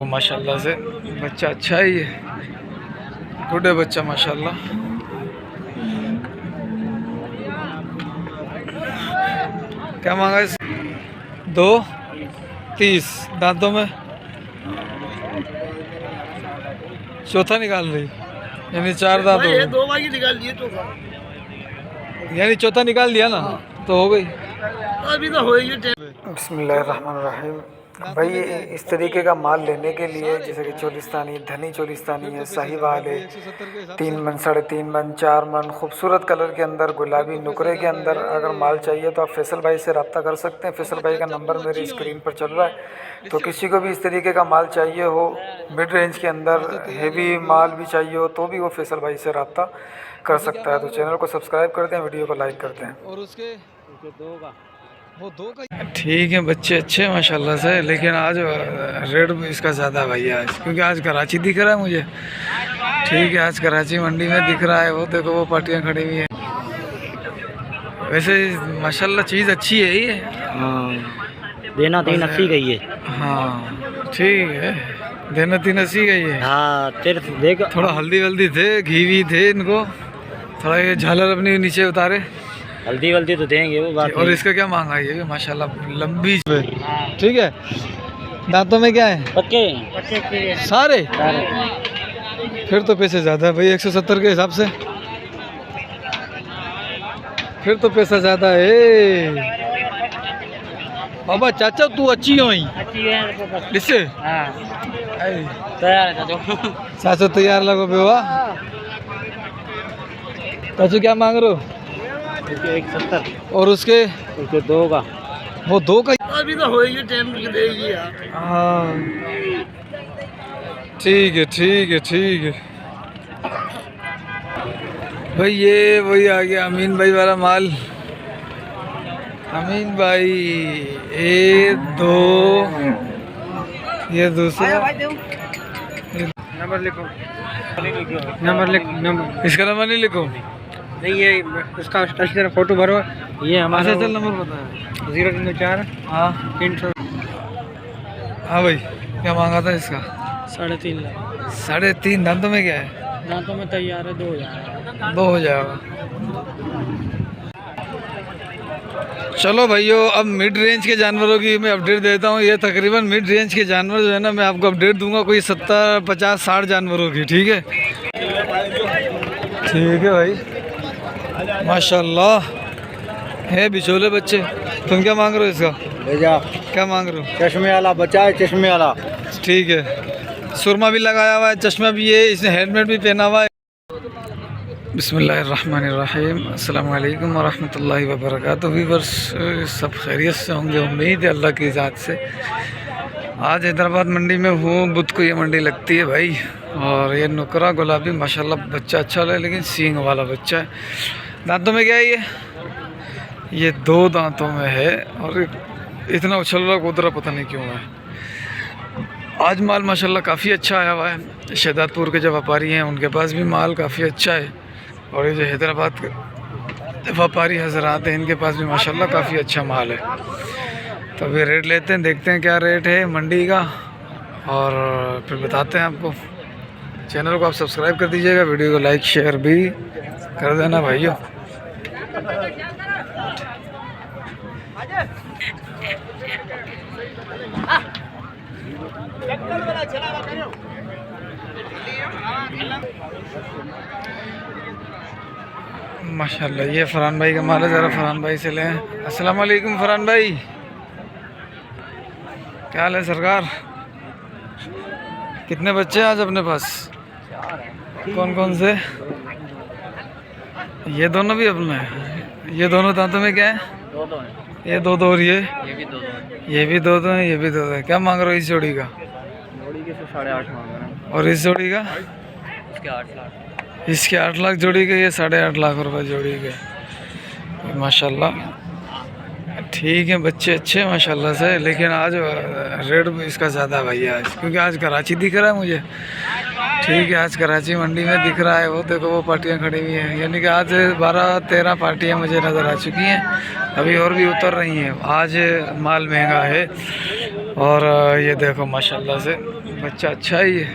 माशाल्लाह से बच्चा अच्छा है, ये गुड है बच्चा माशाल्लाह। क्या मांगा इस? 2.30 दांतों में चौथा निकाल रही, यानी 4 दांत हो गए। 2 बाकी निकाल लिए चौथा, यानी चौथा निकाल दिया ना, तो हो गई। अभी तो होएगी। बिस्मिल्लाहिर्रहमानिर्रहीम। भाई इस तरीके का माल लेने के लिए, जैसे कि चोलिस्तानी, धनी चोलिस्तानी है, साहिवाल है, 3 मन, 3.5 मन, 4 मन, खूबसूरत कलर के अंदर, गुलाबी नुकरे के अंदर अगर माल चाहिए तो आप फैसल भाई से रब्ता कर सकते हैं। फैसल भाई का नंबर मेरी स्क्रीन पर चल रहा है। तो किसी को भी इस तरीके का माल चाहिए हो, मिड रेंज के अंदर हेवी माल भी चाहिए हो, तो भी वो फैसल भाई से रब्ता कर सकता है। तो चैनल को सब्सक्राइब करते हैं, वीडियो को लाइक करते हैं। और उसके ठीक है, बच्चे अच्छे हैं माशाल्लाह से, लेकिन आज रेट इसका ज़्यादा भाई आज, क्योंकि आज कराची दिख रहा है मुझे। ठीक है, आज कराची मंडी में दिख रहा है। वो देखो वो पार्टियाँ खड़ी हुई हैं। वैसे माशाल्लाह चीज़ अच्छी है ये। हाँ, देना 380 गई है। हाँ ठीक है, देना 380 गई है। हाँ तेरे देख, थोड़ा हल्दी वल्दी थे, घी भी थे इनको, थोड़ा ये झालर अपनी नीचे उतारे, हल्दी वल्दी तो देंगे वो बात। और इसका क्या मांगा है? ये भी माशाल्लाह लंबी। ठीक है, दांतों में क्या है? पक्के सारे। फिर तो पैसे ज़्यादा है भाई, 170 के हिसाब से फिर तो पैसा ज़्यादा है। बाबा चाचा तू अच्छी हो इससे तैयार चाचा तैयार लगो बेवा। चाचू क्या मांग रहे हो? 170 और उसके 2 का, वो 2 का अभी तो होएगी, टाइम देगी यार। हाँ ठीक है ठीक है ठीक है भाई। ये वही आ गया अमीन भाई वाला माल। अमीन भाई 1 2, ये दूसरा नंबर लिखो, नंबर लिख, नंबर इसका नंबर नहीं लिखो। नहीं, ये उसका फोटो भरो। ये हमारा चल नंबर बताया 034। हाँ 300। हाँ भाई, क्या मांगा था इसका? 3.5 लाख। 3.5 दांतों में क्या है? दांतों में तैयार है, 2 हो जाएगा। 2 हो जाएगा। चलो भाइयों, अब मिड रेंज के जानवरों की मैं अपडेट देता हूँ। ये तकरीबन मिड रेंज के जानवर जो है ना, मैं आपको अपडेट दूंगा कोई 70 50 60 जानवरों की। ठीक है ठीक है भाई, माशाल्लाह है बिचौले बच्चे। तुम क्या मांग रहे हो इसका? भेजा क्या मांग रहे हो? चश्मे वाला बच्चा है, चश्मे वाला। ठीक है, सुरमा भी लगाया हुआ है, चश्मा भी है, इसने हेलमेट भी पहना हुआ है। बिस्मिल्लाहिर्रहमानिर्रहीम, अस्सलाम वालेकुम वरहमतुल्लाहि वबरकातुहू। व्यूअर्स सब खैरियत से होंगे, उम्मीद है अल्लाह की ज़ात से। आज हैदराबाद मंडी में हूँ, बुध को ये मंडी लगती है भाई। और ये नुकरा गुलाबी माशाल्लाह बच्चा अच्छा है, लेकिन सींग वाला बच्चा है। दांतों में क्या है ये 2 दांतों में है, और इतना उछल रहा कूद रहा, पता नहीं क्यों है। आज माल माशाल्लाह काफ़ी अच्छा आया हुआ है। शहदादपुर के जो व्यापारी हैं उनके पास भी माल काफ़ी अच्छा है, और ये जो हैदराबाद के व्यापारी हजरात हैं इनके पास भी माशाल्लाह काफ़ी अच्छा माल है। तो अभी रेट लेते हैं, देखते हैं क्या रेट है मंडी का, और फिर बताते हैं आपको। चैनल को आप सब्सक्राइब कर दीजिएगा, वीडियो को लाइक शेयर भी कर देना भाइयों। माशाल्लाह ये फरहान भाई का माल है, ज़रा फरहान भाई से लें। अस्सलाम वालेकुम फरहान भाई, क्या हाल है सरकार? कितने बच्चे हैं आज अपने पास? कौन कौन से? ये दोनों भी अपने हैं। ये दोनों दांतों में क्या है? 2 है। ये 2 और ये भी 2 है। ये भी 2 हैं, ये भी 2 है। क्या मांग रहे हो इस जोड़ी का? जोड़ी के 8.5 मांग रहे हैं। और इस जोड़ी का? इसके 8 लाख। इसके 8 लाख जोड़ी के, ये 8.5 लाख रुपए जोड़ी के। माशाल्लाह ठीक है, बच्चे अच्छे हैं माशाल्लाह से, लेकिन आज रेट इसका ज़्यादा भाई आज, क्योंकि आज कराची दिख रहा है मुझे। ठीक है, आज कराची मंडी में दिख रहा है। वो देखो वो पार्टियाँ खड़ी हुई हैं, यानी कि आज 12-13 पार्टियाँ मुझे नज़र आ चुकी हैं, अभी और भी उतर रही हैं। आज माल महंगा है। और ये देखो माशाल्लाह से बच्चा अच्छा ही है,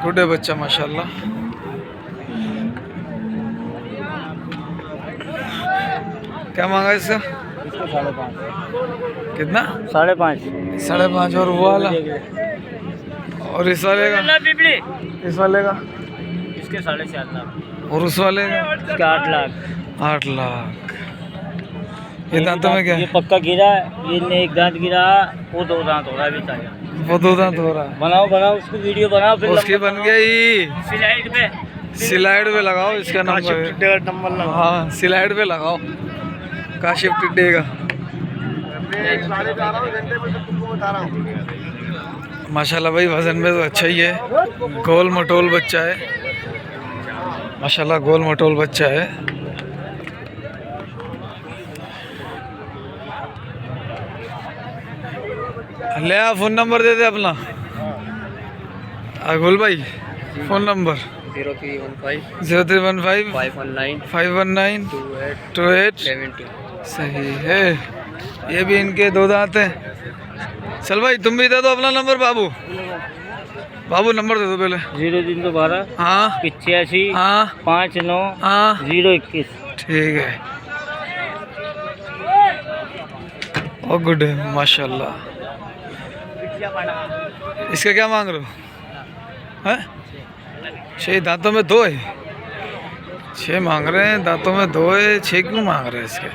गुड है बच्चा माशाल्लाह। क्या मांगा इसका? इसको 5.5। कितना? 5.5। 5.5। और वो वाला? और इस वाले का? इस वाले का? इसके 4.5 लाख। और उस वाले का? इसके 8 लाख। 8 लाख। ये दांतों में क्या है? ये पक्का गिरा है, ये एक दांत गिरा, वो 2 दांत हो रहा है अभी। वो 2 दांत हो रहा है। बनाओ बनाओ उसकी वीडियो बनाओ, फिर उसकी बन गई। स्लाइड स्लाइड पे लगाओ इसका नंबर। हाँ स्लाइड पे लगाओ काशिफ टिड्डे का। माशाल्लाह भाई वजन में तो अच्छा ही है, गोल मटोल बच्चा है माशाल्लाह, गोल मटोल बच्चा है। ले आ फ़ोन नंबर दे दे अपना अगुल भाई, फ़ोन नंबर 0315 519 2872। सही है, ये भी इनके 2 दांत हैं। चल भाई तुम भी दे दो अपना नंबर बाबू। बाबू नंबर दे दो पहले। 0312 हाँ 85 हाँ 59 हाँ 021। ठीक है। ओ गुड है माशाल्लाह। इसका क्या मांग रहे हो? हैं? 6 दांतों में 2 है। 6 मांग रहे हैं, दांतों में 2 है। 6 क्यों मांग रहे हैं इसके?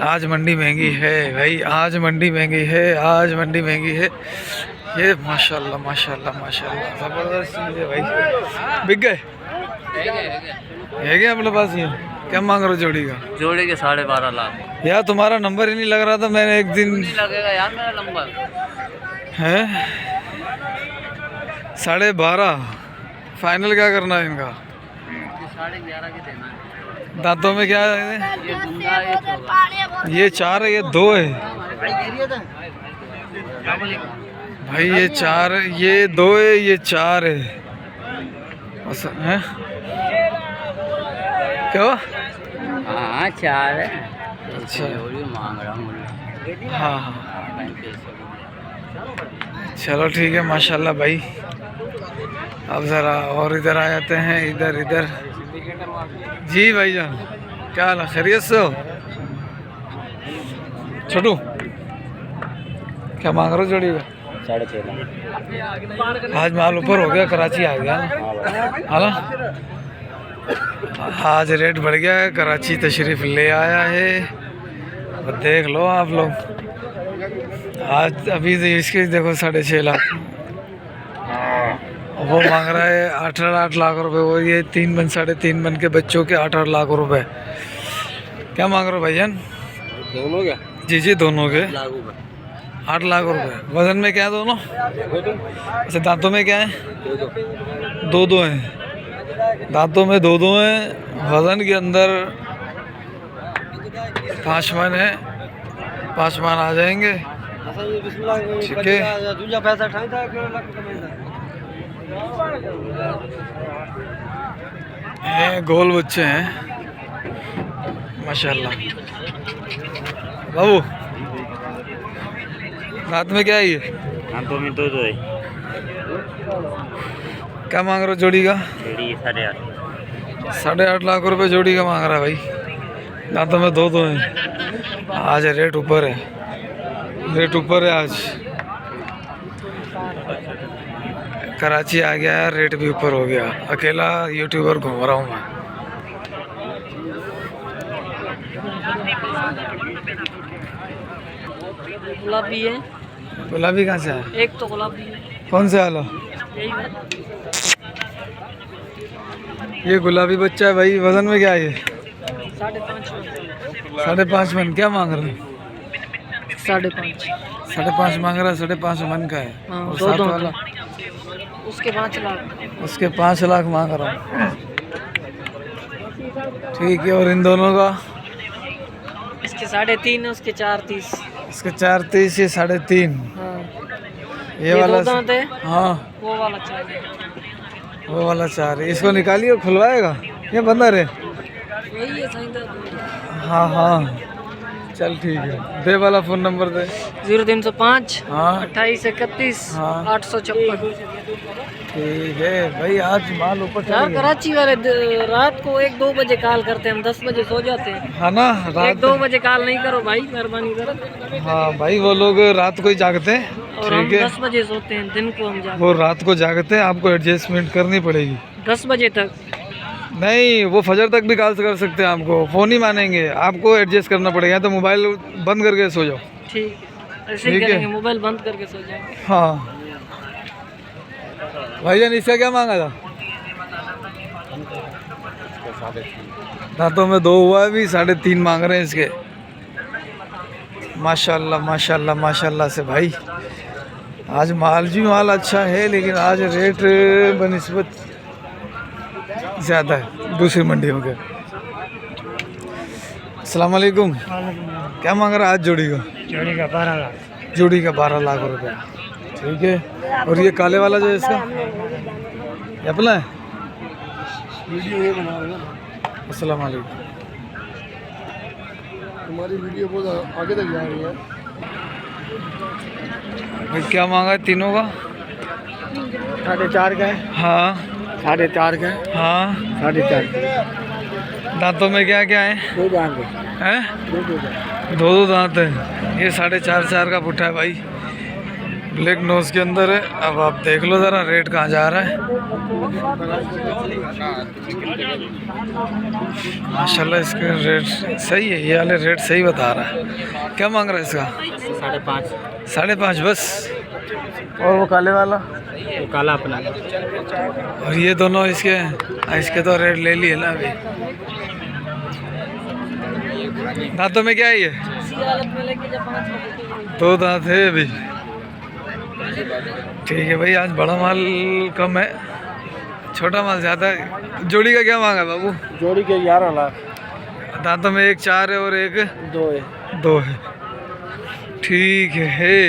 आज मंडी महंगी है भाई, आज मंडी महंगी है, आज मंडी महंगी है। ये माशाल्लाह माशाल्लाह माशाल्लाह ज़बरदस्त चीज़ है भाई। बिक गए? है क्या अपने पास? ये क्या मांग रहे हो जोड़ी का? जोड़े के 12.5 लाख। यार तुम्हारा नंबर ही नहीं लग रहा था, मैंने एक दिन। नहीं लगेगा यार मेरा नंबर है 12.5 फाइनल। क्या करना है इनका? 11.5 के देना है। दांतों में क्या है? ये दूंगा, ये 4 है, ये 2 है भाई। ये 4 है, ये 2 है, ये 4 है। हैं? क्या हुआ? हाँ 4 है। अच्छा मांग रहा हूँ। हाँ हाँ चलो ठीक है माशाल्लाह भाई। अब ज़रा और इधर आ जाते हैं, इधर इधर। जी भाईजान क्या हाल है, खैरियत से हो? छोटू क्या मांग रहे हो जोड़ी का? 6.5 लाख। आज माल ऊपर हो गया, कराची आ गया है ना? आज रेट बढ़ गया है, कराची तशरीफ़ ले आया है। अब देख लो आप लोग, आज अभी तो इसके देखो 6.5 लाख। वो मांग रहा है 8 लाख रुपए। वो ये 3 मन 3.5 मन के बच्चों के 8 लाख रुपए। क्या मांग रहे हो भाईजान? दोनों क्या? जी जी दोनों के 8 लाख रुपए। वजन में क्या है दोनों? अच्छा दांतों में क्या है? 2 हैं। दांतों में 2 हैं। वजन के अंदर 5 मन है, 5 मन आ जाएंगे। ठीक है। ये गोल बच्चे हैं माशाल्लाह। बाबू रात में क्या है ये? दांतों में 2 है। क्या मांग रहे हो जोड़ी का? 8.5। 8.5 लाख रुपए जोड़ी का मांग रहा है भाई। दांतों में 2 हैं। आज रेट ऊपर है, रेट ऊपर है आज। कराची आ गया है, रेट भी ऊपर हो गया। अकेला यूट्यूबर घूम रहा हूँ मैं। गुलाबी है। गुलाबी कहाँ से है? एक तो गुलाबी है। कौन से आला? ये गुलाबी बच्चा है भाई। वजन में क्या है ये? 5.5 मन। क्या मांग रहे हैं? 5.5। 5.5 मांग रहा है। 5.5 मन का है। हाँ, और साथ वाला उसके 5 लाख। उसके 5 लाख मांग रहा हूँ। ठीक है। और इन दोनों का? इसके 3.5 है, उसके 4.30। इसके 4.30, ये 3.5। हाँ। ये वाला 2 दांत है। हाँ वो वाला 4 है। वो वाला 4 है। इसको निकालिए, खुलवाएगा ये बंदर है। वही है साइंदा। हाँ हाँ चल ठीक है, दे वाला फ़ोन नंबर दे। 0305 हाँ 2831 हाँ 856। ठीक है भाई, आज माल ऊपर चढ़ यार गया। कराची वाले रात को 1-2 बजे कॉल करते हैं, हम 10 बजे सो जाते हैं। हाँ ना, रात 1-2 बजे कॉल नहीं करो भाई, मेहरबानी करो। हाँ भाई, वो लोग रात को ही जागते हैं। और हम ठीक है, 10 बजे सोते हैं, दिन को हम जाते वो रात को जागते हैं, आपको एडजस्टमेंट करनी पड़ेगी। हैं 10 बजे तक। नहीं, वो फजर तक भी कॉल कर सकते हैं आपको, फ़ोन ही मानेंगे, आपको एडजस्ट करना पड़ेगा। तो मोबाइल बंद करके सो जाओ। ठीक है, ऐसे ही ठीक है। करेंगे, मोबाइल बंद करके सो जाएंगे। हाँ भाईजान, इसका क्या मांगा था? दांतों में 2 हुआ है, भी 3.5 मांग रहे हैं इसके। माशाल्लाह माशाल्लाह माशाल्लाह से भाई, आज माल अच्छा है, लेकिन आज रेट बनिस्बत ज़्यादा है दूसरी मंडियों के। अस्सलाम वालेकुम। क्या मांग रहा है आज जोड़ी का? जोड़ी का 12 लाख। जोड़ी का 12 लाख रुपए। ठीक है। और ये काले वाला जो है इसका, ये अपना है? वीडियो ये बना रहे हो? अस्सलाम वालेकुम। तुम्हारी वीडियो बहुत आगे तक जा रही है। भाई क्या मांगा है तीनों का? 4.5 का है। हाँ 4.5 का है। हाँ। 4.5। दांतों में क्या क्या है? 2 दांत हैं? 2 दांत है। ये 4.5 का पुट्ठा है भाई, ब्लैक नोज के अंदर है। अब आप देख लो ज़रा रेट कहाँ जा रहा है। माशाल्लाह इसके रेट सही है, ये वाले रेट सही बता रहा है। क्या मांग रहा है इसका? 5.5। 5.5 बस। और वो काले वाला? वो काला अपना। और ये दोनों इसके तो रेट ले लिए ना अभी। दांतों में क्या है ये? 2 दांत है अभी। ठीक है भाई, आज बड़ा माल कम है, छोटा माल ज़्यादा है। जोड़ी का क्या मांगा बाबू? जोड़ी के 11 लाख। दांतों में एक 4 है और एक 2 है। 2 है। ठीक है।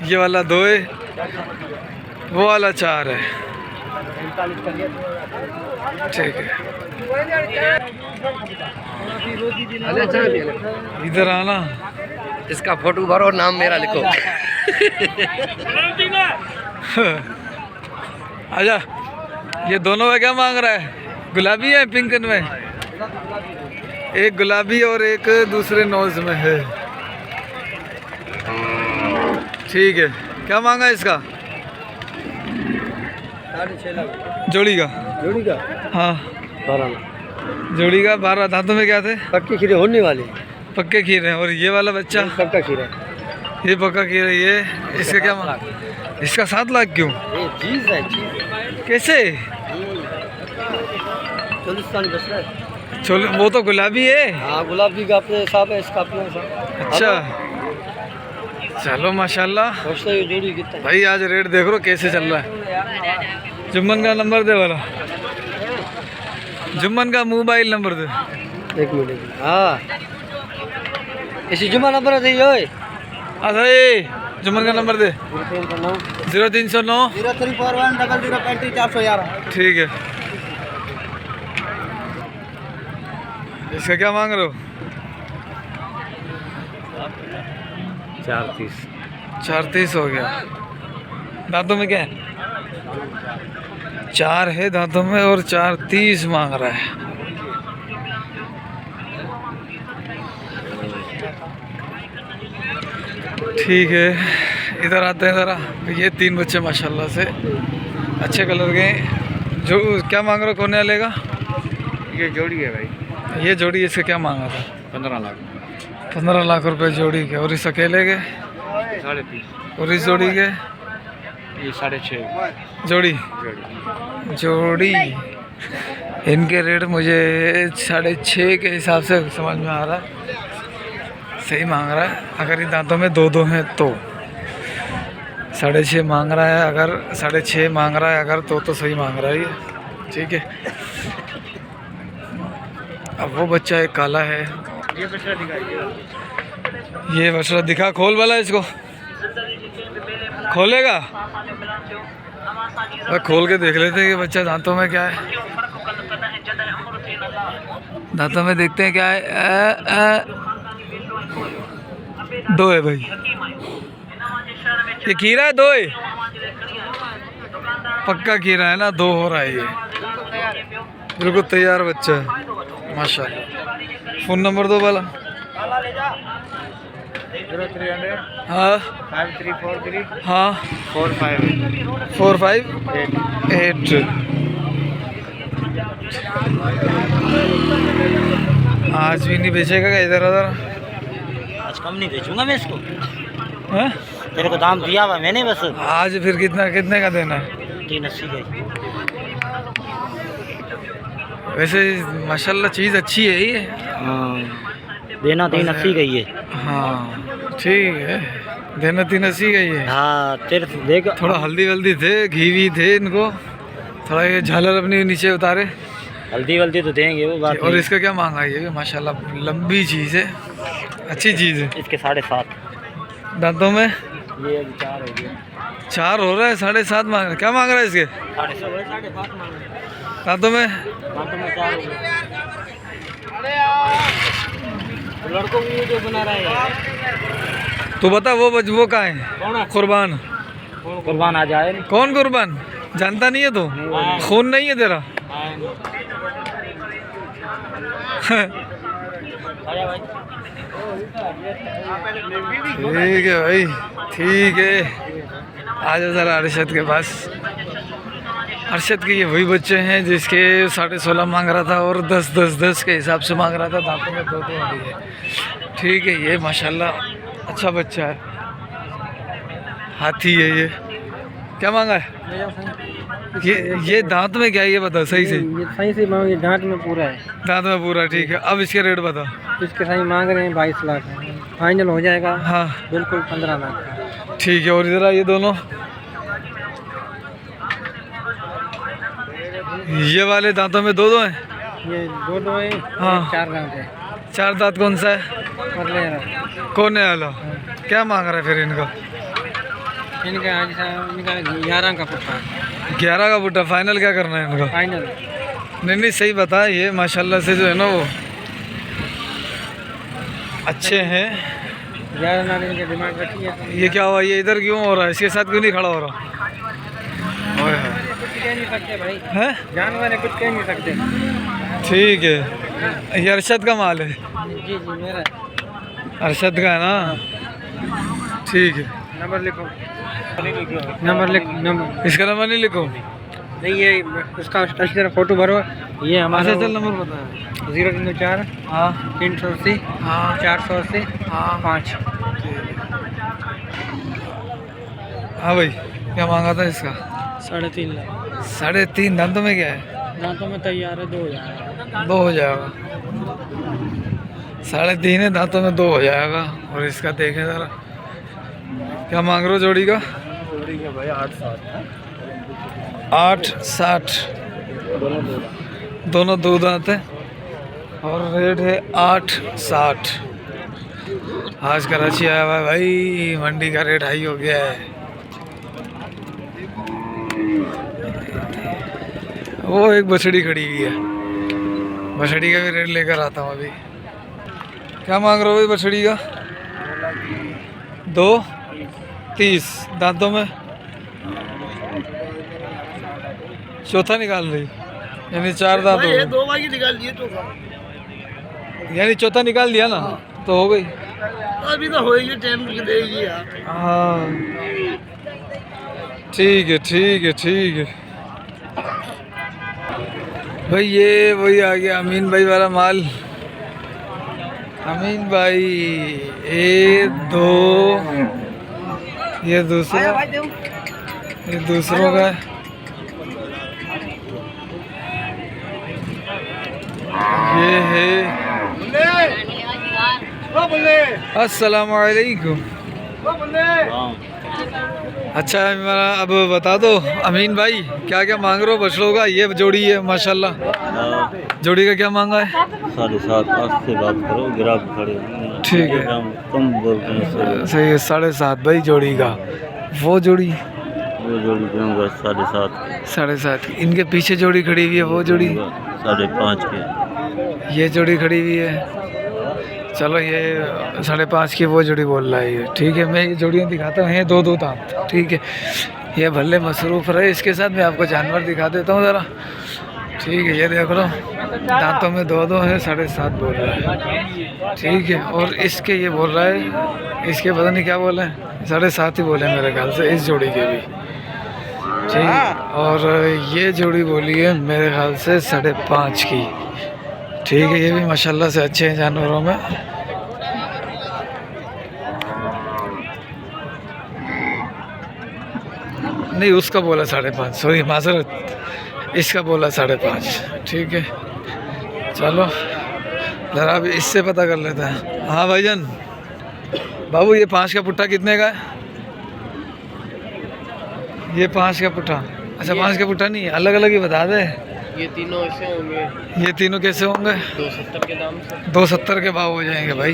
ये वाला 2 है, वो वाला 4 है। ठीक है, इधर आना। इसका फोटो भरो, नाम मेरा लिखो। आजा। ये दोनों का क्या मांग रहा है? गुलाबी है पिंक में? एक गुलाबी और एक दूसरे नोज में है। ठीक है, क्या मांगा इसका? 6.5 लाख। जोड़ी का? जोड़ी का हाँ 12 लाख। जोड़ी का 12। दांतों में क्या थे? पक्के खीरे होने वाले। पक्के खीरे हैं। और ये वाला बच्चा? पक्का खीरा। ये पक्का खीरा। ये इसका क्या मांगा? इसका 7 लाख क्यों? ये चीज है, चीज। कैसे? चोलिस्तानी बस रहा है। चलो, वो तो गुलाबी है। हाँ, गुलाबी का अपने हिसाब है, इसका अपना हिसाब। अच्छा, चलो माशाल्लाह। ये जोड़ी कितना है? भाई आज रेट देख लो कैसे चल रहा है। जुम्मन का नंबर दे वाला, जुम्मन का मोबाइल नंबर दे। 1 मिनट। हाँ, इसी जुम्मा नंबर है ये। अच्छा, ये जुम्मन का नंबर दे। 0309 0341 0035 ठीक है। इसका क्या मांग रहे हो? 4.30। 4.30 हो गया। दांतों में क्या है? 4 है दांतों में और 4.30 मांग रहा है। ठीक है, इधर आते हैं ज़रा। ये 3 बच्चे माशाल्लाह से अच्छे कलर के हैं। जो क्या मांग रहे हो? कौन वाले का? ये जोड़ी है भाई। ये जोड़ी, इसका क्या मांगा था? 15 लाख। 15 लाख रुपए जोड़ी के। और इस अकेले के? 3.5। और इस जोड़ी के? ये 6.5 जोड़ी। जोड़ी इनके रेट मुझे 6.5 के हिसाब से समझ में आ रहा है, सही मांग रहा है। अगर ये दांतों में 2 हैं तो 6.5 मांग रहा है। अगर 6.5 मांग रहा है अगर तो सही मांग रहा है ये। ठीक है। अब वो बच्चा एक काला है। ये बछड़ा दिखाइए। ये बछड़ा दिखा, खोल वाला इसको खोलेगा। खोल के देख लेते हैं कि बच्चा दांतों में क्या है। दांतों में देखते हैं क्या है। दो है भाई, ये खीरा है, दो है, पक्का खीरा है ना, दो हो रहा है ये, बिल्कुल तैयार बच्चा है माशाल्लाह। फ़ोन नंबर दो वाला। 0300 हाँ 5343 हाँ 458 458। आज भी नहीं बेचेगा क्या इधर उधर? आज कम नहीं बेचूंगा मैं इसको, हैं? तेरे को दाम दिया हुआ मैंने बस। आज फिर कितना कितने का देना है? 380 का। वैसे माशाल्लाह चीज़ अच्छी है ये। हाँ देना 380 का ही है। हाँ ठीक है, देना 380 का ही है। हाँ तेरे से देख थोड़ा हल्दी वल्दी थे, घी भी थे इनको, थोड़ा ये झालर अपनी नीचे उतारे। हल्दी वल्दी तो देंगे वो बात। और इसका क्या मांगा है? ये माशाल्लाह लंबी चीज़ है, अच्छी चीज़ है। इसके 7.5 दांतों में ये अभी 4 हो गया। 4 हो रहा है, 7.5 मांग रहा है। क्या मांग रहा है इसके 7.5 दांतों में? दांतों में 4 हो गया। लड़कों को जो बना रहा है। तो बता वो कहाँ है? कौन है? कुर्बान। कुर्बान आ जाए। कौन कुर्बान? जानता नहीं है तो? खून नहीं है तेरा? ठीक है भाई, ठीक है। आ जाओ ज़रा अरशद के पास। अरशद के ये वही बच्चे हैं जिसके 16.5 मांग रहा था और 10 के हिसाब से मांग रहा था। दांतों में दो अभी है। ठीक है, ये माशाल्लाह अच्छा बच्चा है, हाथी है ये। क्या मांगा है? ये दांत में क्या है ये बता सही से। ये सही से मांगे, दांत में पूरा है। दांत में पूरा, ठीक है। अब इसके रेट बता। इसके सही मांग रहे हैं 22 लाख, फाइनल हो जाएगा। हाँ बिल्कुल 15 लाख का। ठीक है। और इधर ये दोनों, ये वाले दांतों में दो हैं? ये दो है। हाँ 4 दांत है। 4 दांत कौन सा है? कौन है वाला? क्या मांग रहा है फिर इनका? इनका 11 का पुट्ठा। 11 का बुट्टा। फाइनल क्या करना है इनका? फाइनल नहीं सही बता। ये माशाल्लाह से जो है ना वो अच्छे हैं। 11 लाख इनकी डिमांड रखी है। ये क्या हुआ? ये इधर क्यों हो रहा है? इसके साथ क्यों नहीं खड़ा हो रहा? ओए होए। कुछ कह नहीं सकते भाई, हैं? जानवर है, कुछ कह नहीं सकते। ठीक है। ये अरशद का माल है? जी मेरा। अरशद का है ना? ठीक है। नंबर लिखो। नंबर इसका नंबर नहीं लिखो? नहीं, ये उसका अच्छी तरह फोटो भरो। ये हमारा अच्छा चल नंबर बता। 034 हाँ 380 हाँ 480 हाँ 5। हाँ भाई, क्या मांगा था इसका? 3.5 लाख। 3.5। दांतों में क्या है? दांतों में तैयार है, 2 हो जाएगा। 2 हो जाएगा। 3.5 है, दांतों में 2 हो जाएगा। और इसका देखें ज़रा, क्या मांग रहे हो जोड़ी का? जोड़ी का भाई 860। 860। दोनों 2 दांत हैं और रेट है 860। आज कराची आया हुआ है भाई, मंडी का रेट हाई हो गया है। वो एक बछड़ी खड़ी हुई है, बछड़ी का भी रेट लेकर आता हूँ अभी। क्या मांग रहे हो भाई बछड़ी का? 2.30। दांतों में चौथा निकाल रही, यानी 4 दांत हो गए। 2 बार निकाल दिए तो यानी चौथा निकाल दिया ना, तो हो गई। अभी तो होएगी, टाइम देगी यार। हाँ ठीक है, ठीक है, ठीक है भाई। ये वही आ गया अमीन भाई वाला माल। अमीन भाई, 1 2, ये दूसरा, ये दूसरों का है। ये है। अस्सलामु अलैकुम। अच्छा मेरा, अब बता दो अमीन भाई, क्या क्या मांग रहे हो बछड़ों का? ये जोड़ी है माशाल्लाह। जोड़ी का क्या मांगा है? 7.5। 8 से बात करो, ग्राहक खड़े। ठीक है, कम बोलते हैं। सही है। 7.5 भाई जोड़ी का। वो जोड़ी वो जोड़ी दूंगा 7.5 7.5 की। इनके पीछे जोड़ी खड़ी हुई है, वो जोड़ी 5.5 के। ये जोड़ी खड़ी हुई है। चलो ये 5.5 की वो जोड़ी बोल रहा है ये, ठीक है। मैं ये जोड़ियाँ दिखाता हूँ, हैं 2-2 दांत, ठीक है। ये भले मसरूफ़ रहे, इसके साथ मैं आपको जानवर दिखा देता हूँ ज़रा, ठीक है। ये देख लो, दांतों में 2-2 है, 7.5 बोल रहा है, ठीक है। और इसके ये बोल रहा है, इसके पता नहीं क्या बोले, 7.5 ही बोले मेरे ख्याल से, इस जोड़ी के भी, ठीक है। और ये जोड़ी बोली है मेरे ख्याल से 5.5 की, ठीक है। ये भी माशाल्लाह से अच्छे हैं जानवरों में। नहीं, उसका बोला 5.5, सॉरी माजरत, इसका बोला 5.5, ठीक है। चलो ज़रा अभी इससे पता कर लेते हैं। हाँ भाईजान, बाबू ये 5 का पुट्ठा कितने का है? ये 5 का पुट्ठा, अच्छा 5 का पुट्ठा नहीं, अलग अलग ही बता दे। ये तीनों ऐसे होंगे, ये तीनों कैसे होंगे? 270 के दाम से। 270 के भाव हो जाएंगे भाई।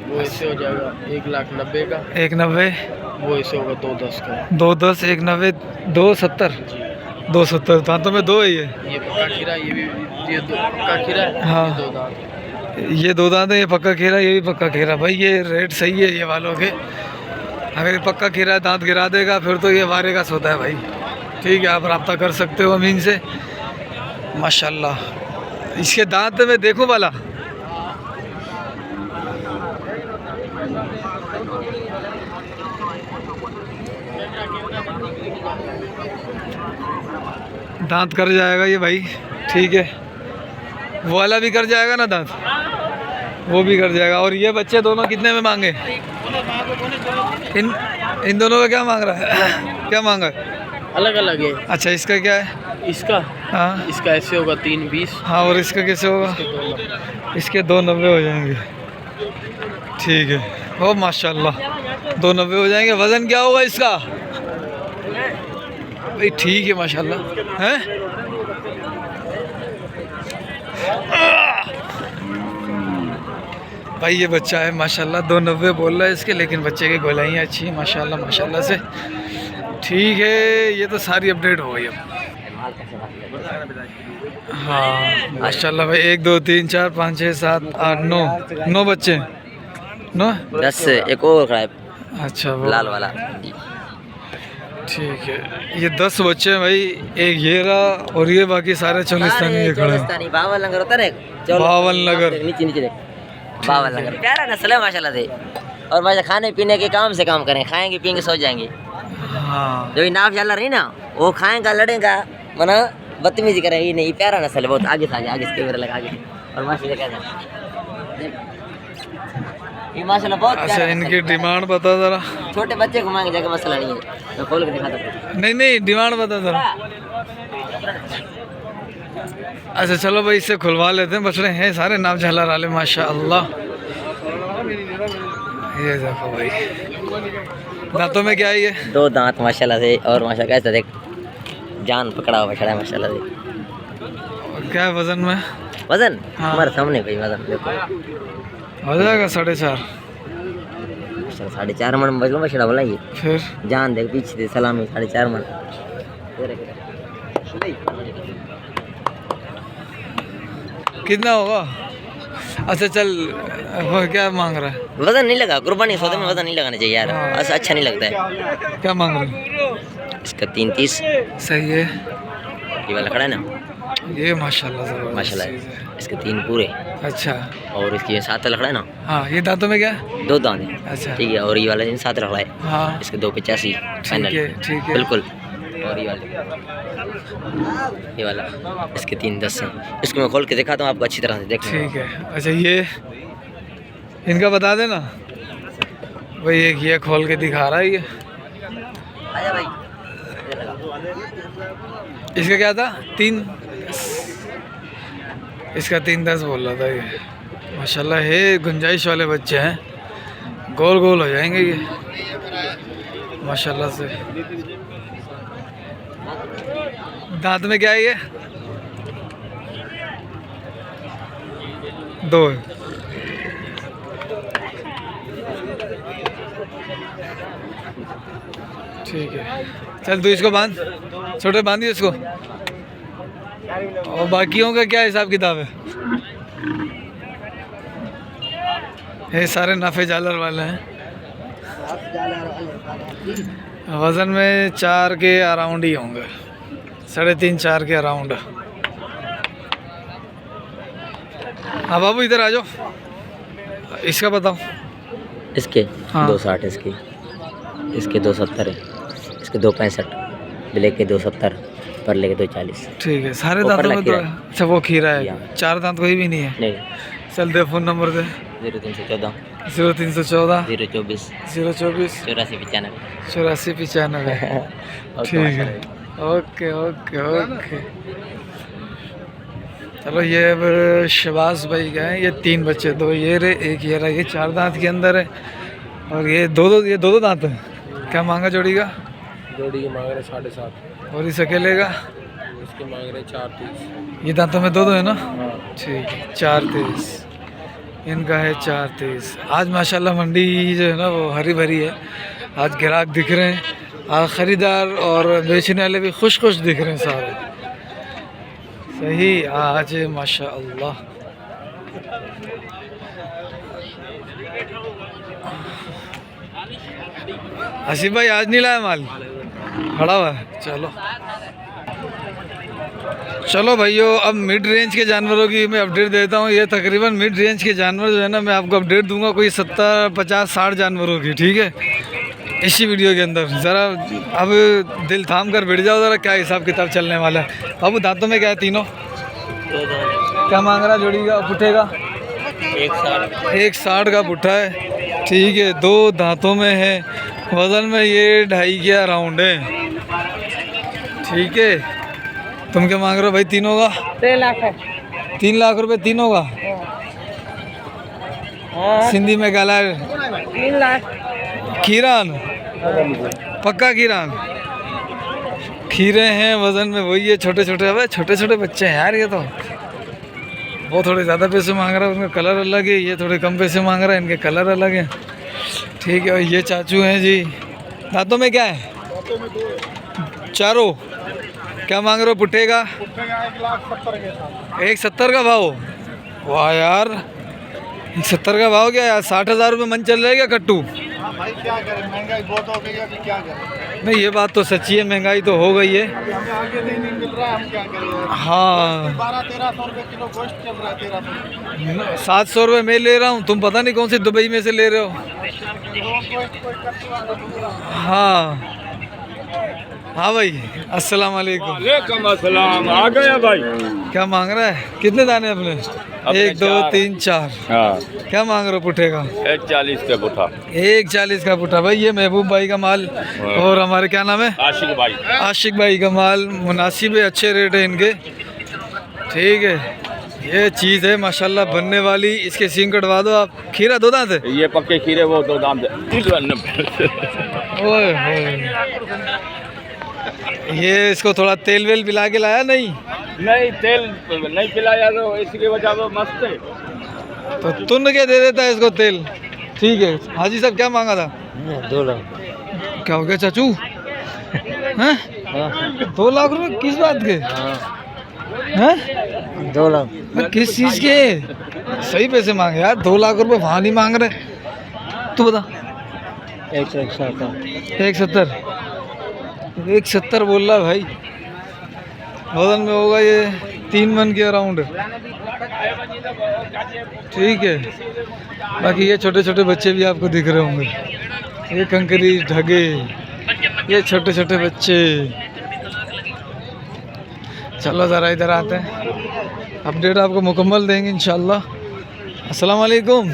वो ऐसे हो जाएगा 1,90,000 का। 1,90, वो ऐसे होगा 210 का। 210, 1,90, 270, 270 दांतों में 2 है ये। ये पक्का खीरा, ये भी ये दो पक्का खीरा है। हाँ। ये 2 दांत। ये 2 दांत है, ये पक्का खीरा, ये भी पक्का खीरा। भाई ये रेट सही है ये वालों के। अगर ये पक्का खीरा दांत गिरा देगा फिर तो ये वारे का सौदा है भाई, ठीक है। आप रब्ता कर सकते हो अमीन से, माशाल्लाह। इसके दांत में देखो वाला, दांत कर जाएगा ये भाई, ठीक है। वो वाला भी कर जाएगा ना दांत, वो भी कर जाएगा। और ये बच्चे दोनों कितने में मांगे? इन दोनों का क्या मांग रहा है? क्या मांगा है? अलग अलग है। अच्छा इसका क्या है? इसका हाँ इसका ऐसे होगा 320। हाँ, और इसका कैसे होगा? इसके 290 हो जाएंगे, ठीक है। ओ माशाल्लाह 290 हो जाएंगे। वज़न क्या होगा इसका? भाई ठीक है माशाल्लाह, हैं? भाई ये बच्चा है माशाल्लाह, 290 बोल रहा है इसके, लेकिन बच्चे की गोलाइयाँ अच्छी हैं माशाल्लाह माशाल्लाह से, ठीक है। ये तो सारी अपडेट हो गई अब। हाँ माशाल्लाह भाई, 1 2 3 4 5 6 7 8 9 बच्चे, 9 10 एक और खड़ा है अच्छा वो लाल वाला। ठीक है। ये 10 बच्चे हैं भाई, एक ये रहा और ये बाकी सारे चोलिस्तानी ये खड़े हैं। 52 लंगर होता है, 52 लंगर, नीचे नीचे देख 52 लंगर। प्यारा नस्ल है माशाल्लाह से। और माशा खाने पीने के काम से काम करें, खाएंगे पियेंगे सो जाएंगे। हाँ जो नाव चल रही ना, वो खाएगा लड़ेगा, मना बदतमीजी करेगा, ये नहीं। प्यारा नस्ल है बहुत। आगे से आगे से कैमरा लगा आगे। और माशाल्लाह क्या ये माशाल्लाह बहुत अच्छा, प्यारा इनकी नस्ल है। डिमांड बता ज़रा। छोटे बच्चे घुमाएंगे जाके, मसला नहीं है। मैं खोल के दिखाता हूँ। नहीं नहीं, डिमांड बता ज़रा। अच्छा चलो भाई, इससे खुलवा लेते हैं। बछड़े हैं सारे नाम झालर वाले माशाअल्लाह। ये देखो भाई, दांतों में क्या है ये? 2 दांत माशाल्लाह से। और माशा कैसा देख, जान पकड़ा हुआ बछड़ा है माशाल्लाह से। क्या है वजन में? वजन हाँ। हमारे सामने भाई, वजन देखो हो जाएगा 4.5। 4.5 मन बजलो बछड़ा बोला ये। फिर जान देख पीछे दे सलामी 4.5 मन। कितना होगा? अच्छा चल, वो क्या मांग रहा है? वजन नहीं लगा, कुर्बानी सौदे में वजन नहीं लगाना चाहिए यार, हाँ। ऐसा अच्छा नहीं लगता है। क्या मांग रहा है? इसका 330। सही है ये वाला खड़ा है ना ये, माशाल्लाह ज़बरदस्त माशाल्लाह। चीज़ है। इसके 3 पूरे। अच्छा और इसके 7 वाला खड़ा है ना, हाँ, ये दांतों में क्या है? 2 दांत है, अच्छा ठीक है। और ये वाला 7 रखा है, हाँ इसके 285 ठीक फाइनल, है ठीक है। बिल्कुल। और ये वाला इसके 310 है। इसको मैं खोल के दिखाता हूँ आपको अच्छी तरह से, देख ठीक है। अच्छा ये इनका बता देना भाई, एक ये खोल के दिखा रहा है ये। आजा भाई। इसका क्या था? 3, इसका 310 बोल रहा था ये। माशाल्लाह है, गुंजाइश वाले बच्चे हैं, गोल गोल हो जाएंगे ये माशाल्लाह से। दांत में क्या है ये? 2 है। ठीक है, चल तू इसको बांध, छोटे बांधिए इसको। और बाकियों का क्या हिसाब किताब है? ये सारे नाफे जालर वाले हैं। वज़न में 4 के अराउंड ही होंगे, 3.5 4 के अराउंड। हाँ बाबू इधर आ जाओ, इसका बताओ। इसके हाँ। 260, इसके 270 है, इसके 265, ब्लैक के 270, परले के 240। ठीक है, सारे वो दांतों परला में खीरा तो है। अच्छा वो खीरा है, या। 4 दांत कोई भी नहीं है। नहीं, चल दे फ़ोन नंबर दे। 0314 0314 024 024 8495। 8495। ठीक है, ओके ओके ओके। चलो ये अब शबाज भाई का है, ये 3 बच्चे, 2 ये रहे, 1 ये रहा, ये 4 दांत के अंदर है। और ये दो दांत है। क्या मांगा जोड़ी का? जोड़ी के मांग रहे 7.5, और इस अकेले का? इसके मांग रहे 4.30। ये दांतों में 2 है ना? ठीक है, 4.23 इनका है, 4.23। आज माशाल्लाह मंडी जो है ना वो हरी भरी है। आज ग्राहक दिख रहे हैं, आज ख़रीदार और बेचने वाले भी खुश खुश दिख रहे हैं सारे। सही आज माशाल्लाह। आसिफ भाई आज नहीं लाया माल, खड़ा हुआ है। चलो भाइयों, अब मिड रेंज के जानवरों की मैं अपडेट देता हूँ। ये तकरीबन मिड रेंज के जानवर जो है ना, मैं आपको अपडेट दूंगा कोई 70 50 60 जानवरों की, ठीक है, इसी वीडियो के अंदर। ज़रा अब दिल थाम कर बैठ जाओ, ज़रा क्या हिसाब किताब चलने वाला है। बाबू दांतों में क्या है तीनों? क्या मांग रहा जोड़ी का पुट्ठे का? 160 का पुट्ठा है, ठीक है, 2 दांतों में है। वज़न में ये 2.5 के अराउंड है, ठीक है। तुम क्या मांग रहे हो भाई तीनों का? 3 लाख है। 3 लाख रुपए तीनों का? सिंधी में गाला 3 लाख। खीरान, पक्का खीरान खीरे हैं। वज़न में वही है, छोटे छोटे। अब छोटे छोटे बच्चे हैं यार ये तो। वो थोड़े ज़्यादा पैसे मांग रहा है, उनका कलर अलग है। ये थोड़े कम पैसे मांग रहा है, इनके कलर अलग हैं, ठीक है। और ये चाचू हैं जी। दांतों में क्या है? चारों। क्या मांग रहे हो पुट्ठे का? 170 का भाव? वाह यार, 170 का भाव क्या यार? 60,000 रुपये मन चल रहा है क्या कट्टू? भाई क्या करें, महंगाई बहुत हो गई है, अभी क्या करें। नहीं ये बात तो सच्ची है, महंगाई तो हो गई है। हमें आगे नहीं मिल रहा है, हम क्या करें। हाँ 1200-1300 रुपये किलो गोश्त चल रहा है। 1300 700 रुपये मैं ले रहा हूँ, तुम पता नहीं कौन सी दुबई में से ले रहे हो। हाँ हाँ भाई, अस्सलाम वालेकुम। वालेकुम अस्सलाम। आ गया भाई। क्या मांग रहा है? कितने दाने अपने? 1 2 3 4। हाँ, क्या मांग रहे हो पुट्ठे का? 140 का बुठा। 140 का पुट्ठा। भाई ये महबूब भाई का माल और हमारे क्या नाम है, आशिक भाई। आशिक भाई का माल। मुनासिब है, अच्छे रेट है इनके, ठीक है। ये चीज़ है माशाल्लाह बनने वाली। इसके सींग कटवा दो आप। खीरा 2 दांत है? ये पक्के खीरे, वो 2 दाम। ओए होए। ये इसको थोड़ा तेल वेल पिला के लाया? नहीं तेल नहीं पिलाया तो इसकी वजह वो मस्त है। तो तुन के दे देता है इसको तेल, ठीक है। हाजी साहब क्या मांगा था? 2 लाख। क्या हो गया चाचू? हैं? 2 लाख रुपए किस बात के? हैं? 2 लाख। किस चीज़ के? सही पैसे मांगे यार, 2 लाख रुपए वहाँ नहीं मांग रहे। तू बता। 170 170 बोल रहा है भाई। वजन में होगा ये 3 मन के अराउंड, ठीक है। बाकी ये छोटे छोटे बच्चे भी आपको दिख रहे होंगे, ये कंकरी ढगे, ये छोटे छोटे बच्चे। चलो ज़रा इधर आते हैं, अपडेट आपको मुकम्मल देंगे इंशाल्लाह। अस्सलाम वालेकुम।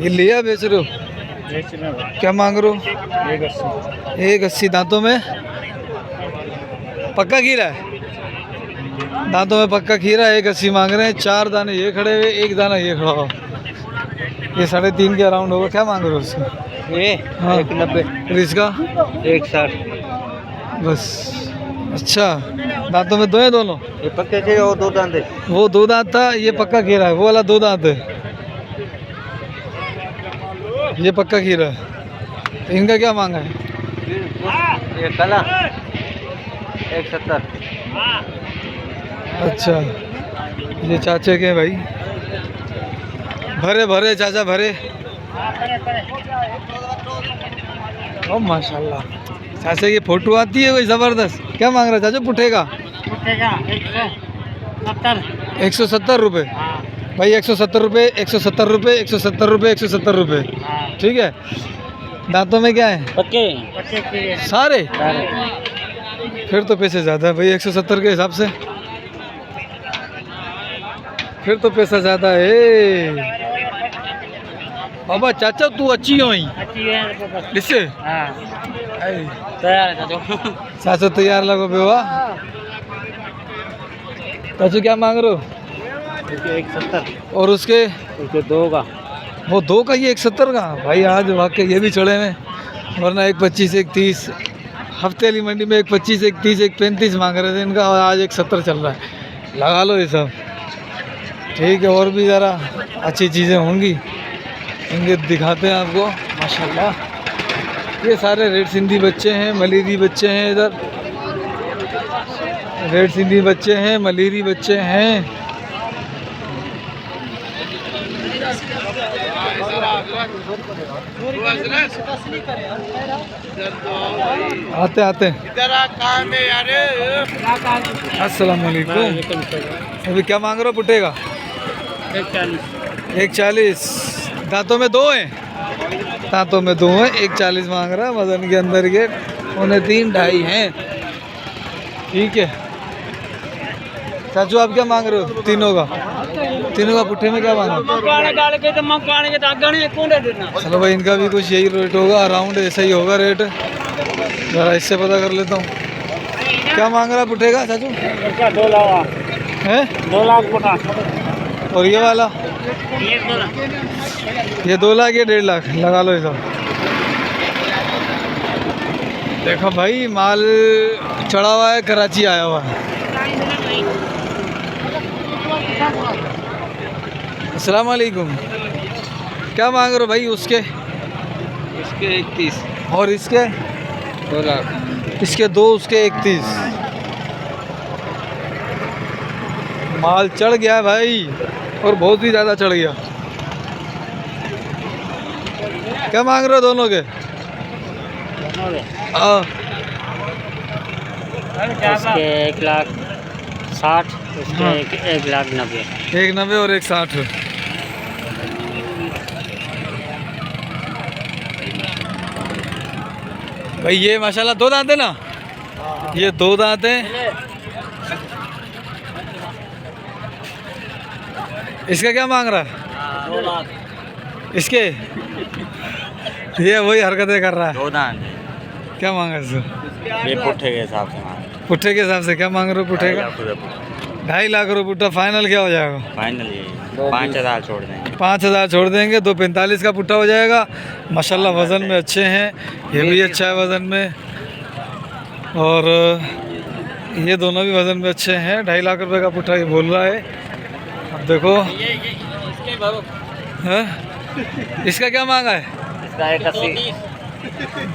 ये लिया बेच रहे हो? क्या मांग रहे हो? 180। दांतों में पक्का खीरा है? दांतों में पक्का खीरा, 180 मांग रहे हैं। 4 दाने ये खड़े हुए, 1 दाना ये खड़ा हो। ये 3.5 के अराउंड होगा। क्या मांग रहे हो उसका? ये हाँ। 190। फिर इसका 160। बस। अच्छा, दांतों में 2 है दोनों? ये पक्के के और 2 दांत है। वो 2 दांत था, ये पक्का खीरा है। वो वाला 2 दांत है, ये पक्का खीरा है। तो इनका क्या मांगा है? ये कला 170। अच्छा, ये चाचे के भाई, भरे भरे चाचा भरे। ओ माशाल्लाह, चाचा की फोटो आती है कोई ज़बरदस्त। क्या मांग रहा है चाचा पुट्ठे का? 170 रुपये भाई, 170 रुपये, 170 रुपये, 170 रुपये, 170 रुपये। ठीक है। दांतों में क्या है? पक्के सारे। फिर तो पैसे ज़्यादा है भाई, 170 के हिसाब से फिर तो पैसा ज़्यादा है। बाबा चाचा तू अच्छी हो ही इससे चाचा तैयार लगो बेवा। चाचू क्या मांग रहे हो? 170 और उसके 2 का। वो 2 का, ये 170 का भाई। आज वाकई ये भी चढ़े में, वरना 125, 130 हफ्ते वाली मंडी में 125, 130, 135 मांग रहे थे इनका, और आज 170 चल रहा है। लगा लो ये सब। ठीक है, और भी ज़रा अच्छी चीज़ें होंगी, इनके दिखाते हैं आपको। माशाल्लाह ये सारे रेड सिंधी बच्चे हैं, मलीरी बच्चे हैं। इधर रेड सिंधी बच्चे हैं, मलीरी बच्चे हैं। आते आते अस्सलाम वालेकुम। अभी क्या मांग रहे हो पुट्टे का? 140। दांतों में 2 हैं, दांतों में 2 हैं। 140 मांग रहा है, वजन के अंदर के 3.5 2.5 हैं। ठीक है चाचू, आप क्या मांग रहे हो? तीनों का पुट्ठे में क्या मांगा? चलो भाई, इनका भी कुछ यही रेट होगा, अराउंड ऐसा ही होगा रेट। ज़रा इससे पता कर लेता हूँ। क्या मांग रहा है पुट्ठे का चाचू? 2 लाख है 2 लाख पुट्ठा। और ये वाला? ये 2 लाख, ये 1.5 लाख। लगा लो ये सब। देखो भाई, माल चढ़ा हुआ है, कराची आया हुआ है। अस्सलाम वालेकुम। क्या मांग रहे हो भाई उसके? इसके 31। और इसके 2 लाख। इसके 2, उसके 31। माल चढ़ गया है भाई, और बहुत ही ज़्यादा चढ़ गया। क्या मांग रहे हो दोनों के? इसके 1,60,000, उसके 1,90,000। 190 और 160। भाई ये माशाल्लाह 2 दांत है ना? ये 2 दांत हैं। इसका क्या मांग रहा है? 2 लाख। इसके ये वही हरकतें कर रहा है। 2 दांत क्या मांगा इससे? ये पुट्ठे के हिसाब से पुट्ठे के हिसाब से क्या मांग रहे हो पुट्ठे का? 2.5 लाख रुपये पुट्ठा। फाइनल क्या हो जाएगा? फाइनल ये 5,000 छोड़ देंगे। 5,000 छोड़ देंगे। 245 का पुट्ठा हो जाएगा। माशाल्लाह वज़न में अच्छे हैं, ये भी अच्छा है वज़न में, और ये दोनों भी वज़न में अच्छे हैं। 2.5 लाख रुपए का पुट्ठा ये बोल रहा है। अब देखो है? इसका क्या मांगा है? इसका 180।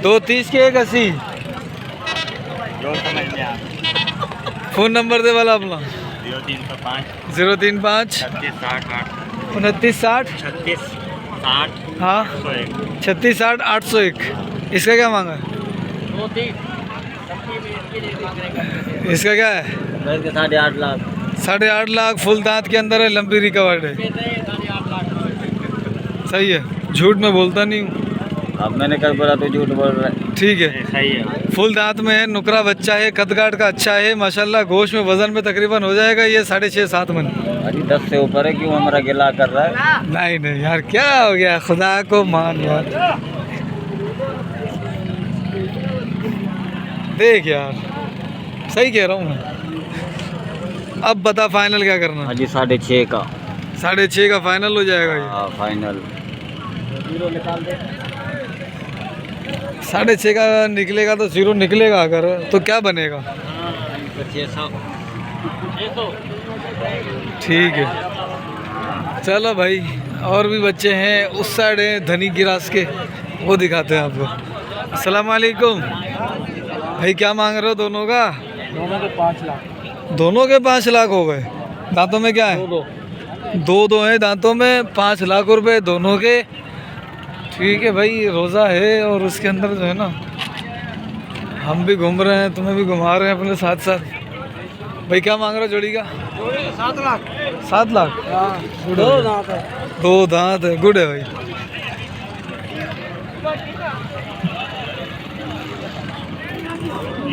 230 के 180। जो समझ में आप। फ़ोन नंबर दे वाला अपना। 0305 035 36 60 29 60 36 60 हाँ 101। 36 60 801। इसका क्या मांगा है? इसका क्या है? 8.5 लाख। 8.5 लाख। फुल दांत के अंदर है, लंबी रिकवर्ड है। सही है, झूठ में बोलता नहीं हूँ। अब मैंने कल बोला तो झूठ बोल रहा है। ठीक है, सही है। फुल दांत में है, नुकरा बच्चा है, कदकाठ का अच्छा है माशाल्लाह। गोश्त में वजन में तकरीबन हो जाएगा ये 6.5-7 मन। अभी 10 से ऊपर है, क्यों हमारा गिला कर रहा है? नहीं नहीं यार, क्या हो गया, खुदा को मान यार। देख यार, सही कह रहा हूँ मैं। अब बता फाइनल क्या करना? अजी 6.5 का। 6.5 का फाइनल हो जाएगा ये। हाँ फाइनल। 6.5 का निकलेगा तो 0 निकलेगा, अगर तो क्या बनेगा? 600। ठीक है, चलो भाई। और भी बच्चे हैं उस साइड है, धनी गिरास के, वो दिखाते हैं आपको। अस्सलाम वालेकुम भाई, क्या मांग रहे हो दोनों का? दोनों के 5 लाख। दोनों के 5 लाख हो गए। दांतों में क्या है? दो हैं दांतों में, 5 लाख रुपए दोनों के। ठीक है भाई, रोज़ा है और उसके अंदर जो है ना हम भी घूम रहे हैं, तुम्हें भी घुमा रहे हैं अपने साथ साथ। भाई क्या मांग रहे हो जोड़ी का? 7 लाख। 7 लाख। गुड है। दांत है। 2 दांत है, गुड है भाई।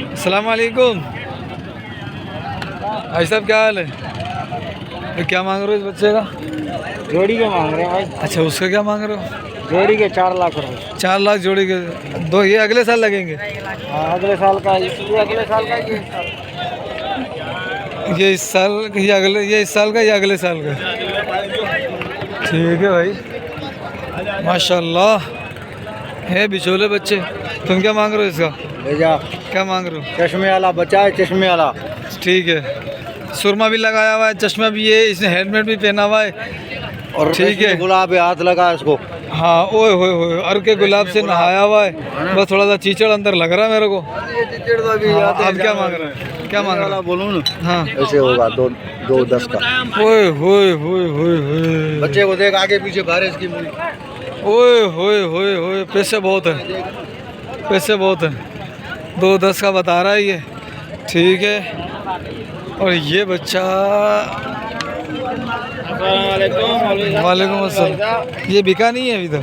अस्सलाम वालेकुम भाई साहब, क्या हाल है? भाई क्या मांग रहे हो इस बच्चे का? जोड़ी के मांग रहे हैं भाई। अच्छा, उसका क्या मांग रहे हो? जोड़ी के 4 लाख रुपए। 4 लाख जोड़ी के। दो ये अगले साल लगेंगे? हाँ, अगले साल का ये अगले साल का ये इस साल, ये अगले, ये इस साल का, ये अगले साल का। ठीक है भाई, माशाल्लाह है बिचौले बच्चे। तुम क्या मांग रहे हो इसका? भेजा क्या मांग रहे हो? चश्मे वाला बच्चा है, चश्मे वाला। ठीक है, सुरमा भी लगाया हुआ है, चश्मा भी है, इसने हेलमेट भी पहना हुआ है। और ठीक है, गुलाब पे हाथ लगा इसको। हाँ, ओए होए होए, अर के गुलाब से नहाया हुआ है, बस थोड़ा सा चीचड़ अंदर लग रहा है मेरे को। हाँ, आप क्या मांग रहे हैं? क्या मांग रहे हैं? बोलूँ ना, हाँ, ऐसे होगा 2-10 का। ओए होए होए होए होए, बच्चे को देख आगे पीछे बारिश की मुड़ी। ओए होए होए होए, पैसे बहुत है, पैसे बहुत है। 2-10 का बता रहा है ये। ठीक है, और ये बच्चा, वालेकुम अस्सलाम, ये बिका नहीं है अभी तक?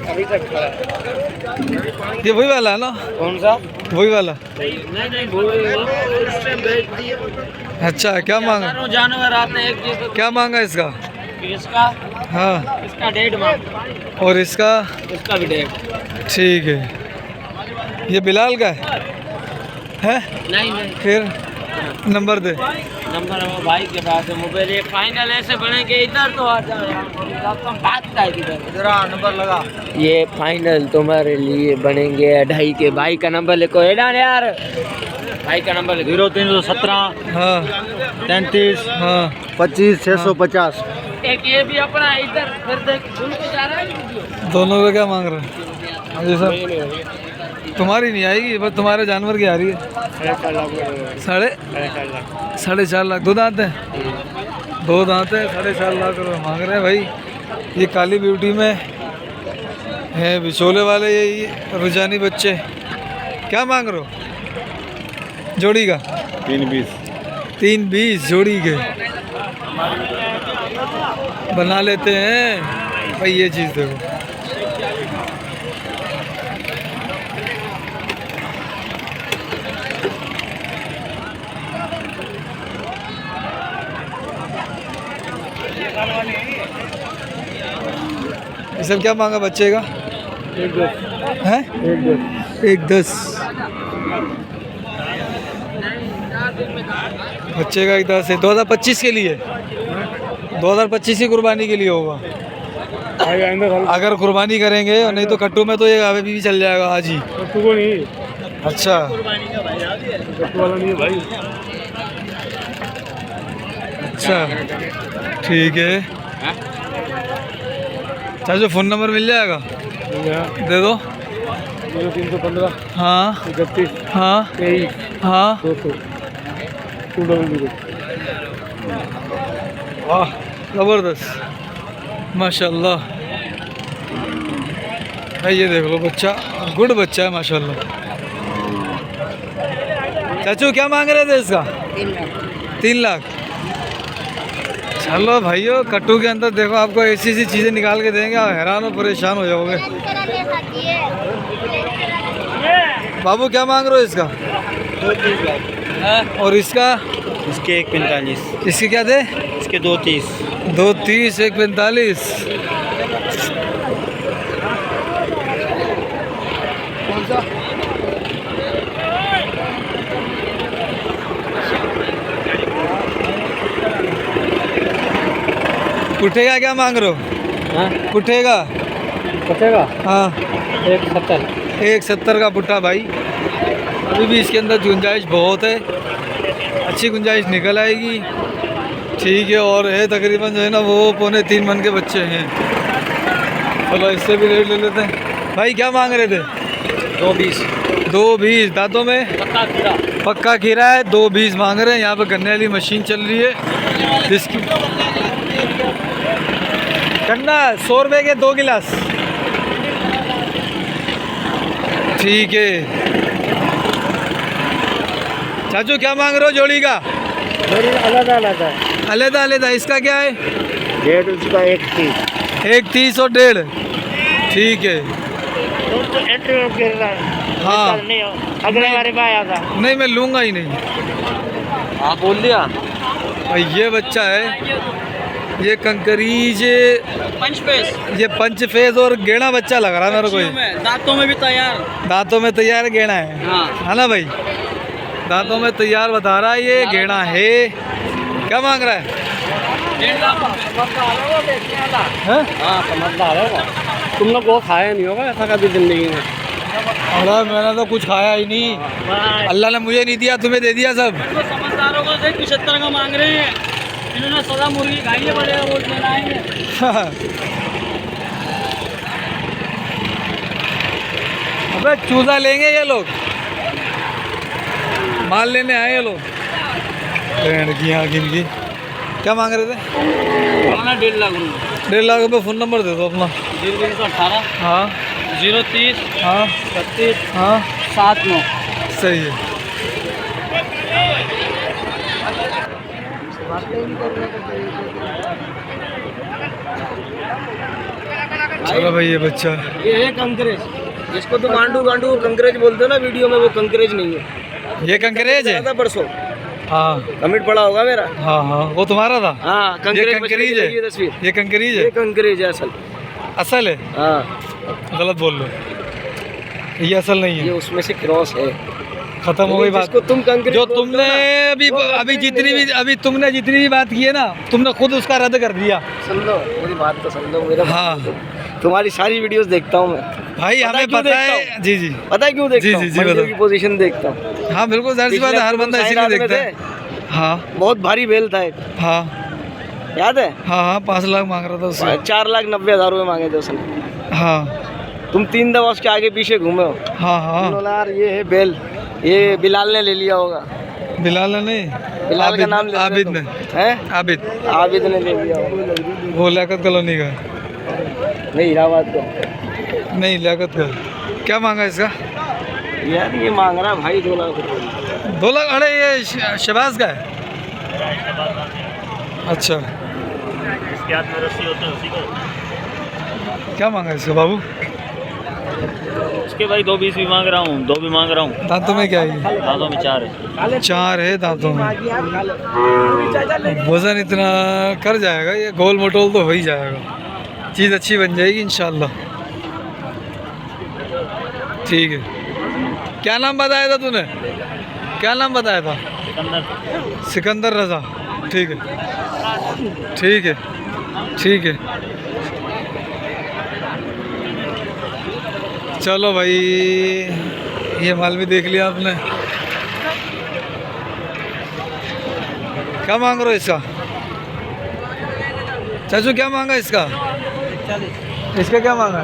ये वही वाला है ना? कौन सा? वही वाला। नहीं अच्छा, क्या मांगा? जानवर आपने एक चीज क्या मांगा इसका? इसका हाँ, इसका 1.5 मांग, और इसका? इसका भी 1.5। ठीक है, ये बिलाल का है? नहीं फिर नंबर दे। नंबर है वो भाई के पास है, मोबाइल। एक फाइनल ऐसे बनेंगे, इधर तो आ जाओ यार, बात का इधर जरा नंबर लगा। ये फाइनल तुम्हारे लिए बनेंगे 2.5 के। भाई का नंबर लिखो एडान यार, भाई का नंबर लिखो। 0317 हाँ 33 हाँ, 25 650। एक ये भी अपना इधर फिर देख उनको जा रहा है। दोनों का क्या मांग रहे हैं? जी सर, तुम्हारी नहीं आएगी, बस तुम्हारे जानवर की आ रही है। 4.5 लाख। 2 दांत है? 2 दांत है, 4.5 लाख रुपये मांग रहे हैं भाई। ये काली ब्यूटी में है, बिचौले वाले ये रुझानी बच्चे। क्या मांग रहे हो जोड़ी का? 320 जोड़ी के बना लेते हैं भाई। ये चीज़ देखो, ये सब क्या मांगा बच्चे का? 1.10 है? 1.10 बच्चे का 1.10 है। 2025 के लिए, 2025 की कुर्बानी के लिए होगा। अगर कुर्बानी करेंगे, और नहीं तो कट्टू में तो ये अभी भी चल जाएगा आज ही। कट्टू को नहीं। अच्छा, अच्छा, ठीक है। चाचू फ़ोन नंबर मिल जाएगा? दे दो। 0315 हाँ 31 हाँ 23 हाँ। 200 200। वाह, ज़बरदस्त, माशाल्लाह भाई। ये देख लो बच्चा, गुड बच्चा है माशाल्लाह। चाचू क्या मांग रहे थे इसका? 3 लाख। चलो भाइयों, कट्टू के अंदर देखो, आपको ऐसी ऐसी चीज़ें निकाल के देंगे, आप हैरान और परेशान हो जाओगे। बाबू क्या मांग रहे हो इसका? 230 लाख। और इसका? इसके 145। इसके क्या थे? इसके 230। 230, 145। कौन सा? पुट्ठे का क्या मांग रहे हो? पुट्ठे का? हाँ 170। 170 का पुट्ठा भाई। अभी भी इसके अंदर गुंजाइश बहुत है, अच्छी गुंजाइश निकल आएगी। ठीक है, और है तकरीबन जो है ना वो 2.25 मन के बच्चे हैं। चलो इससे भी रेट ले लेते हैं। भाई क्या मांग रहे थे? 220। 2.20 दांतों में पक्का खीरा है। 2.20 मांग रहे हैं। यहाँ पे गन्ने वाली मशीन चल रही है जिसकी गन्ना 100 रुपये के 2 गिलास। ठीक है चाचू, क्या मांग रहे हो जोड़ी का? अलग अलग। इसका क्या है? 1.30 और 1.5। ठीक है हाँ अगले बारे में आया था। नहीं मैं लूँगा ही नहीं। आप बोल दिया। भाई ये बच्चा है, ये कंकरीज, ये पंच फेस और गेड़ा बच्चा लग रहा है मेरे को। दांतों में भी तैयार। दांतों में तैयार गेड़ा है, है ना भाई? दांतों में तैयार बता रहा है, ये गेड़ा है। क्या मांग रहा है? समझदार है। तुम लोग वो खाया नहीं होगा ऐसा कभी जिंदगी में? अरे मैंने तो कुछ खाया ही नहीं। अल्लाह ने मुझे नहीं दिया, तुम्हें दे दिया सब। समझदारों को 75 का मांग रहे हैं। इन्होंने 16 मुर्गी खाई है, बड़े वोट बनाएंगे। अबे चूजा लेंगे ये लोग, माल लेने आए ये लोग। की क्या मांग रहे थे? 1.5 लाख रुपये। 1.5 लाख रुपये। फ़ोन नंबर दे दो अपना। 018 हाँ 030 हाँ 36 हाँ 79। सही है। चलो भाई ये बच्चा, ये है कंकरेज, जिसको तुम गांडू गांडू कंकरेज बोलते हो ना वीडियो में, वो कंकरेज नहीं है। ये कंकरेज है। परसों हाँ कमेंट पड़ा होगा मेरा। हाँ हाँ वो तुम्हारा था। हाँ ये कंकरीज है। तस्वीर, ये कंकरीज है। ये कंकरेज है असल। असल है? हाँ गलत बोल लो, ये असल नहीं ये है। उसमें से क्रॉस है। खत्म हो गई बात। जिसको तुम कंकरेज जो बोलते हो तुमने ना, अभी तुमने जितनी भी बात की है ना, तुमने खुद उसका रद्द कर दिया। सुन लो मेरी बात तो सुन लो मेरा। हाँ तुम्हारी सारी वीडियोस देखता हूँ मैं भाई, हमें क्यों पता देखता है। जी जी पता है क्यों देखता जी, हूँ? जी, जी, मंडियों बताओ। की पोजीशन देखता हूँ। हाँ बिल्कुल जाहिर सी बात है, हर बंदा इसीलिए देखता है। हाँ बहुत भारी बेल था एक, हाँ याद है? हाँ 5 लाख मांग रहा था उससे। 4,90,000 रुपये मांगे थे उसने। हाँ तुम 3 दफा उसके आगे पीछे घूमे हो। हाँ हाँ यार ये है बेल, ये बिलाल ने ले लिया होगा। बिलाल ने नहीं, बिलाल का नाम ले आबिद ने। हैं? आबिद आबिद ने ले लिया होगा। वो लियाकत कॉलोनी का नहीं, इलाहाबाद का। नहीं, लियाकत का। क्या मांगा इसका? यार ये मांग रहा है भाई 2 लाख रुपये। 2 लाख? अरे ये शहबाज का है। अच्छा क्या मांगा इसका बाबू? उसके भाई 2.20 भी मांग रहा हूँ, 2 भी मांग रहा हूँ। दांतों में क्या है? दांतों में 4 है। 4 है दांतों में। वजन इतना कर जाएगा, ये गोल मटोल तो हो ही जाएगा। चीज़ अच्छी बन जाएगी इंशाल्लाह। ठीक है। क्या नाम बताया था तूने? क्या नाम बताया था? सिकंदर रज़ा। ठीक है ठीक है ठीक है। चलो भाई ये माल भी देख लिया आपने। क्या मांग रहे हो इसका? चाचू क्या मांगा इसका? इसका क्या मांगा?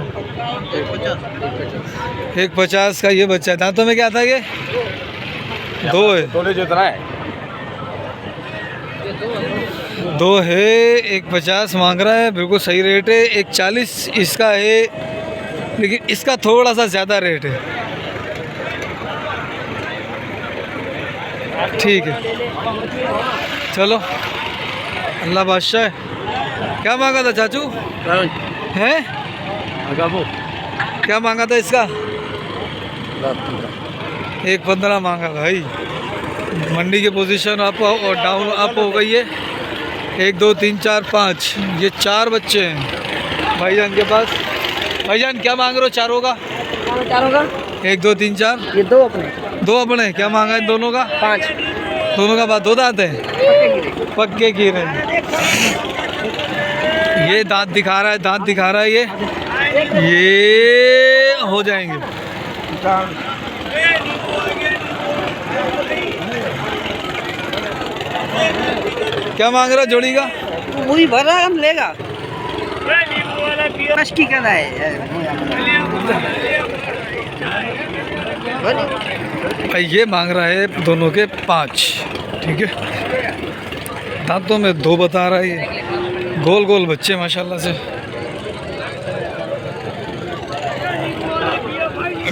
1.50 का ये बच्चा है। दांतों में क्या था ये? 2 है। थोड़े जितना है 2 है। 1.50 मांग रहा है, बिल्कुल सही रेट है। 1.40 इसका है, लेकिन इसका थोड़ा सा ज़्यादा रेट है। ठीक है चलो, अल्लाह बादशाह है। क्या मांगा था चाचू? हैं? क्या मांगा था इसका? 1.15 मांगा भाई। मंडी की पोजीशन अप और डाउन अप हो गई है। 1 2 3 4 5, ये 4 बच्चे हैं भाईजान के पास। भाईजान क्या मांग रहे हो चारों का? 1 2 3 4, ये 2 अपने 2 अपने। क्या मांगा है दोनों का? 5 दोनों का बाद 2 दांत हैं, पक्के कीरे हैं। ये दांत दिखा रहा है, दांत दिखा रहा है। ये हो जाएंगे। क्या मांग रहा जोड़ी का? वही भर रहा हम लेगा। की कहना है भाई ये मांग रहा है दोनों के 5, ठीक है। दांतों में 2 बता रहा है ये। गोल गोल बच्चे माशाल्लाह से,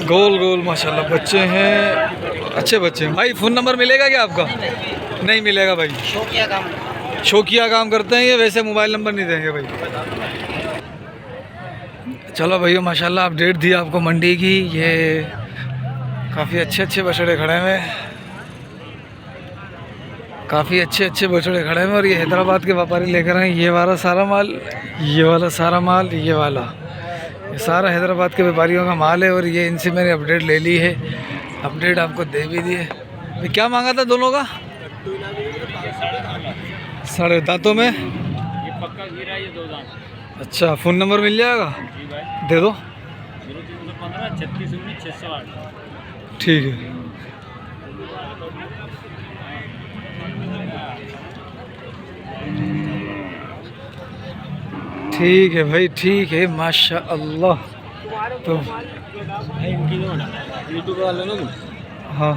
गोल गोल माशाल्लाह बच्चे हैं, अच्छे बच्चे हैं। भाई फ़ोन नंबर मिलेगा क्या आपका? नहीं मिलेगा भाई, शौकिया काम करते हैं ये, वैसे मोबाइल नंबर नहीं देंगे भाई। चलो भैया माशाल्लाह अपडेट दी आपको मंडी की। ये काफ़ी अच्छे अच्छे बछड़े खड़े हैं, काफ़ी अच्छे अच्छे बछड़े खड़े हैं। और ये हैदराबाद के व्यापारी लेकर आए ये वाला सारा माल, ये वाला सारा माल, ये वाला, ये सारा हैदराबाद के व्यापारियों का माल है। और ये इनसे मैंने अपडेट ले ली है, अपडेट आपको दे भी दी है। ये क्या मांगा था दोनों का? 3.5 दांतों में। ये पक्का गिरा है, ये 2 दांत। अच्छा, फ़ोन नंबर मिल जाएगा? दे दो। 0315 36 19 608। ठीक है। ठीक है भाई, ठीक है माशाअल्लाह। तो यूट्यूब वाले ना, हाँ